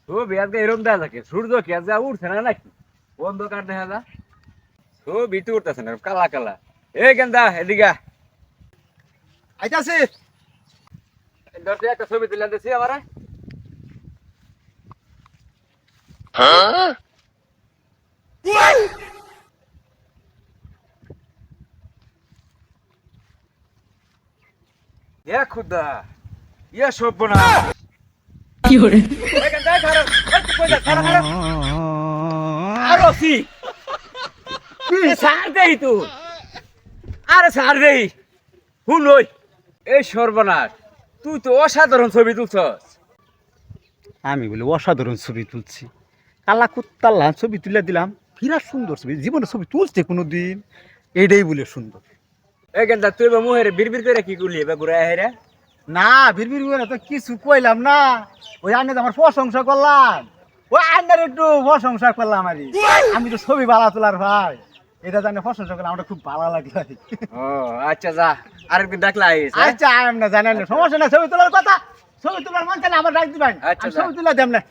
ছবি আজকে এরকম দেখা থাকে, সূর্য কি আজ উঠছে না নাকি? অন্ধকার দেখা যা, ছবি তো উঠতেছে না, কালা কালা। এ গেন্দা এদিকে আয়। আইতাছি। ধরতে একটা ছবি তুলে দিছি আমারে। এ খুদা, ইয়ে সর্বনাশ। এ গেন্দা খারাপ, কই যা খারাপ খারাপ। আরো সি, এ সার দেই তুই, আরে সার দেই। হুন ওই, এই সর্বনাশ, তুই তো অসাধারণ ছবি তুলছস। আমি বলি অসাধারণ ছবি তুলছি, কালা কুত্তাল্লা ছবি তুলে দিলাম, বিরাট সুন্দর ছবি। জীবনে ছবি তুলছে কোনো দিন, এইটাই বলে সুন্দর। এ গেন্দা তুই বা মুহের বিড়বিড় করে কি করলি এবার ঘুরে হেরা? না ভিড় করে তো কিছু কইলাম না, ওই আন্নে আমার প্রশংসা করলাম, ওই আন্নার একটু প্রশংসা করলাম আর আমি তো ছবি ভালো তোলার ভাই, এটা জানে প্রশংসা করলাম, আমার খুব ভালো লাগলো আর কি। ও আচ্ছা, যা আরেকদিন ডাকলে আইস। আচ্ছা আম না জানেন না, সমস্যা না, ছবি তোলার কথা, ছবি তোলার মন চাইলে আমার ডাক দিবেন, আচ্ছা, আমি যা। ছবি তুলে দেব না।